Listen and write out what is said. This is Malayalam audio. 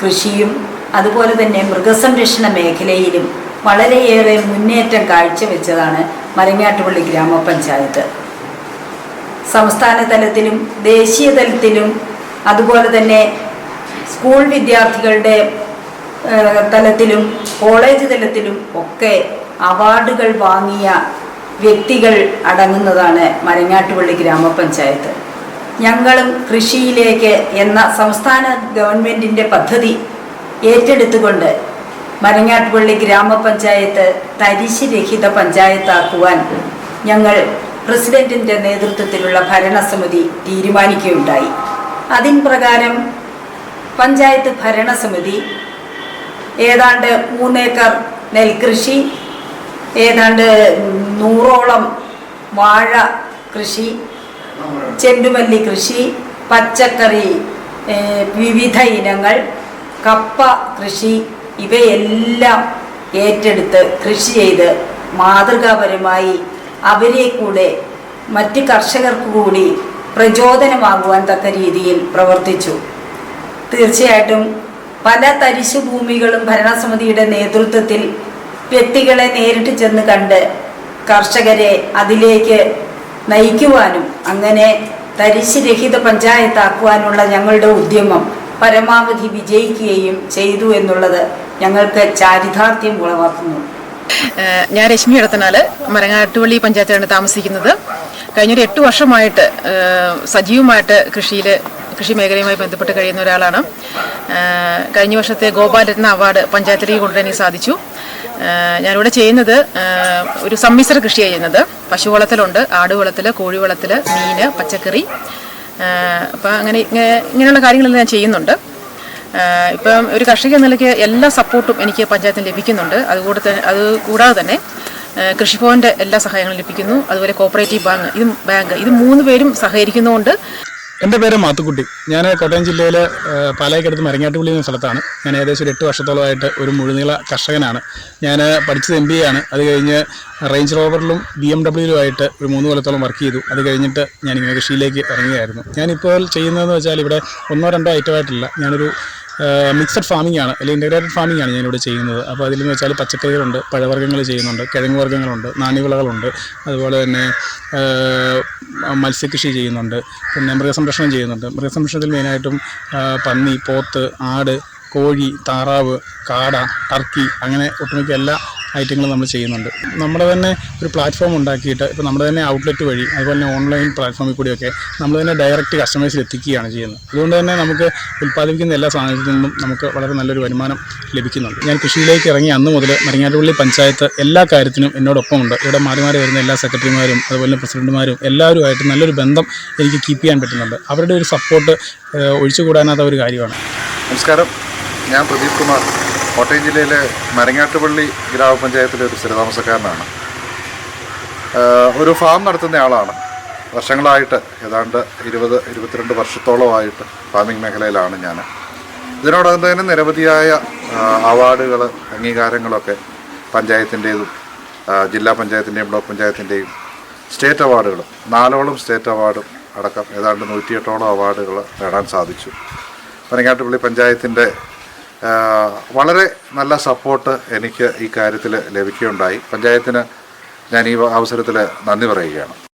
കൃഷിയും അതുപോലെ തന്നെ മൃഗസംരക്ഷണ മേഖലയിലും വളരെയേറെ മുന്നേറ്റം കാഴ്ചവെച്ചതാണ് മരങ്ങാട്ടുപള്ളി ഗ്രാമപഞ്ചായത്ത്. സംസ്ഥാന തലത്തിലും ദേശീയ തലത്തിലും അതുപോലെ തന്നെ സ്കൂൾ വിദ്യാർത്ഥികളുടെ തലത്തിലും കോളേജ് തലത്തിലും ഒക്കെ അവാർഡുകൾ വാങ്ങിയ വ്യക്തികൾ അടങ്ങുന്നതാണ് മരങ്ങാട്ടുപള്ളി ഗ്രാമപഞ്ചായത്ത്. ഞങ്ങളും കൃഷിയിലേക്ക് എന്ന സംസ്ഥാന ഗവൺമെൻറ്റിൻ്റെ പദ്ധതി ഏറ്റെടുത്തുകൊണ്ട് മരങ്ങാട്ടുപള്ളി ഗ്രാമപഞ്ചായത്ത് തരിശ് രഹിത പഞ്ചായത്താക്കുവാൻ ഞങ്ങൾ പ്രസിഡന്റിൻ്റെ നേതൃത്വത്തിലുള്ള ഭരണസമിതി തീരുമാനിക്കുകയുണ്ടായി. അതിൻ പ്രകാരം പഞ്ചായത്ത് ഭരണസമിതി ഏതാണ്ട് 3 ഏക്കർ നെൽകൃഷി, ഏതാണ്ട് 100ഓളം വാഴ കൃഷി, ചെണ്ടുമല്ലി കൃഷി, പച്ചക്കറി വിവിധ ഇനങ്ങൾ, കപ്പ കൃഷി ഇവയെല്ലാം ഏറ്റെടുത്ത് കൃഷി ചെയ്ത് മാതൃകാപരമായി അവരെ കൂടെ മറ്റ് കർഷകർക്ക് കൂടി പ്രചോദനമാകുവാൻ തക്ക രീതിയിൽ പ്രവർത്തിച്ചു. തീർച്ചയായിട്ടും പല തരിശു ഭൂമികളും ഭരണസമിതിയുടെ നേതൃത്വത്തിൽ വ്യക്തികളെ നേരിട്ട് ചെന്ന് കണ്ട് കർഷകരെ അതിലേക്ക് നയിക്കുവാനും അങ്ങനെ തരിശ് രഹിത പഞ്ചായത്താക്കുവാനുള്ള ഞങ്ങളുടെ ഉദ്യമം പരമാവധി വിജയിക്കുകയും ചെയ്തു എന്നുള്ളത് ഞങ്ങൾക്ക് ചാരിതാർത്ഥ്യം ഉളവാക്കുന്നു. ഞാൻ രശ്മി ഇടത്തനാല് മരങ്ങാട്ടുപള്ളി പഞ്ചായത്തിലാണ് താമസിക്കുന്നത്. കഴിഞ്ഞൊരു 8 വർഷമായിട്ട് സജീവമായിട്ട് കൃഷി മേഖലയുമായി ബന്ധപ്പെട്ട് കഴിയുന്ന ഒരാളാണ്. കഴിഞ്ഞ വർഷത്തെ ഗോപാലരത്ന അവാർഡ് പഞ്ചായത്തിലേക്ക് കൊണ്ടുവരാൻ എനിക്ക് സാധിച്ചു. ഞാനിവിടെ ചെയ്യുന്നത് ഒരു സമ്മിശ്ര കൃഷിയാണ് ചെയ്യുന്നത്. പശു വളർത്തലുണ്ട്, ആട് വളർത്തൽ, കോഴി വളർത്തൽ, മീന്, പച്ചക്കറി. അപ്പം ഇങ്ങനെയുള്ള കാര്യങ്ങളെല്ലാം ഞാൻ ചെയ്യുന്നുണ്ട്. ഇപ്പം ഒരു കർഷക നിലയ്ക്ക് എല്ലാ സപ്പോർട്ടും എനിക്ക് പഞ്ചായത്തിന് ലഭിക്കുന്നുണ്ട്. അതുകൂടാതെ തന്നെ കൃഷിഭവൻ്റെ എല്ലാ സഹായങ്ങളും ലഭിക്കുന്നു. അതുപോലെ കോപ്പറേറ്റീവ് ബാങ്ക് ഇത് 3 പേരും സഹകരിക്കുന്നതുകൊണ്ട്. എൻ്റെ പേര് മാത്തുക്കുട്ടി. ഞാൻ കോട്ടയം ജില്ലയിലെ പാലായ്ക്കടുത്ത് മരങ്ങാട്ടുപള്ളി എന്ന സ്ഥലത്താണ്. ഞാൻ ഏകദേശം 8 വർഷത്തോളമായിട്ട് ഒരു മുഴുനീള കർഷകനാണ്. ഞാൻ പഠിച്ചത് MBA ആണ്. അത് കഴിഞ്ഞ് റേഞ്ച് റോവറിലും BMW-ലുമായിട്ട് ഒരു 3 കൊല്ലത്തോളം വർക്ക് ചെയ്തു. അത് കഴിഞ്ഞിട്ട് ഞാനിങ്ങനെ കൃഷിയിലേക്ക് ഇറങ്ങുകയായിരുന്നു. ഞാനിപ്പോൾ ചെയ്യുന്നതെന്ന് വെച്ചാൽ ഇവിടെ 1-2 ഐറ്റമായിട്ടില്ല. ഞാനൊരു മിക്സഡ് ഫാമിംഗ് ആണ്, അല്ലെങ്കിൽ ഇൻ്റഗ്രേറ്റഡ് ഫാമിംഗ് ആണ് ഞാനിവിടെ ചെയ്യുന്നത്. അപ്പോൾ അതിലെന്ന് വെച്ചാൽ പച്ചക്കറികളുണ്ട്, പഴവർഗ്ഗങ്ങൾ ചെയ്യുന്നുണ്ട്, കിഴങ്ങ് വർഗ്ഗങ്ങളുണ്ട്, നാണ്യവിളകളുണ്ട്, അതുപോലെ തന്നെ മത്സ്യകൃഷി ചെയ്യുന്നുണ്ട്, പിന്നെ മൃഗസംരക്ഷണം ചെയ്യുന്നുണ്ട്. മൃഗസംരക്ഷണത്തിൽ മെയിനായിട്ടും പന്നി, പോത്ത്, ആട്, കോഴി, താറാവ്, കാട, ടർക്കി, അങ്ങനെ ഒട്ടുമിക്ക എല്ലാ ഐറ്റങ്ങളും നമ്മൾ ചെയ്യുന്നുണ്ട്. നമ്മുടെ തന്നെ ഒരു പ്ലാറ്റ്ഫോം ഉണ്ടാക്കിയിട്ട് ഇപ്പോൾ നമ്മുടെ തന്നെ ഔട്ട്ലെറ്റ് വഴി, അതുപോലെ തന്നെ ഓൺലൈൻ പ്ലാറ്റ്ഫോമിൽ കൂടിയൊക്കെ നമ്മൾ തന്നെ ഡയറക്റ്റ് കസ്റ്റമേഴ്സിൽ എത്തിക്കുകയാണ് ചെയ്യുന്നത്. അതുകൊണ്ട് തന്നെ നമുക്ക് ഉൽപ്പാദിപ്പിക്കുന്ന എല്ലാ സാധനത്തിൽ നിന്നും നമുക്ക് വളരെ നല്ലൊരു വരുമാനം ലഭിക്കുന്നുണ്ട്. ഞാൻ കൃഷിയിലേക്ക് ഇറങ്ങി അന്ന് മുതൽ മരങ്ങാട്ടുപള്ളി പഞ്ചായത്ത് എല്ലാ കാര്യത്തിനും എന്നോടൊപ്പമുണ്ട്. ഇവിടെ മാറി വരുന്ന എല്ലാ സെക്രട്ടറിമാരും അതുപോലെ പ്രസിഡന്റുമാരും എല്ലാവരുമായിട്ട് നല്ലൊരു ബന്ധം എനിക്ക് കീപ്പ് ചെയ്യാൻ പറ്റുന്നുണ്ട്. അവരുടെ ഒരു സപ്പോർട്ട് ഒഴിച്ചുകൂടാനാത്ത ഒരു കാര്യമാണ്. നമസ്കാരം, ഞാൻ പ്രദീപ് കുമാർ. കോട്ടയം ജില്ലയിലെ മരങ്ങാട്ടുപള്ളി ഗ്രാമപഞ്ചായത്തിലെ ഒരു സ്ഥിരതാമസക്കാരനാണ്. ഒരു ഫാം നടത്തുന്ന ആളാണ്. വർഷങ്ങളായിട്ട് ഏതാണ്ട് 20-22 വർഷത്തോളമായിട്ട് ഫാമിംഗ് മേഖലയിലാണ് ഞാൻ. ഇതിനോടകം തന്നെ നിരവധിയായ അവാർഡുകൾ, അംഗീകാരങ്ങളൊക്കെ പഞ്ചായത്തിൻ്റേതും ജില്ലാ പഞ്ചായത്തിൻ്റെയും ബ്ലോക്ക് പഞ്ചായത്തിൻ്റെയും സ്റ്റേറ്റ് അവാർഡുകൾ 4ഓളം സ്റ്റേറ്റ് അവാർഡും അടക്കം ഏതാണ്ട് 108ഓളം അവാർഡുകൾ നേടാൻ സാധിച്ചു. മരങ്ങാട്ടുപള്ളി പഞ്ചായത്തിൻ്റെ വളരെ നല്ല സപ്പോർട്ട് എനിക്ക് ഈ കാര്യത്തിൽ ലഭിക്കുകയുണ്ടായി. പഞ്ചായത്തിന് ഞാൻ ഈ അവസരത്തിൽ നന്ദി പറയുകയാണ്.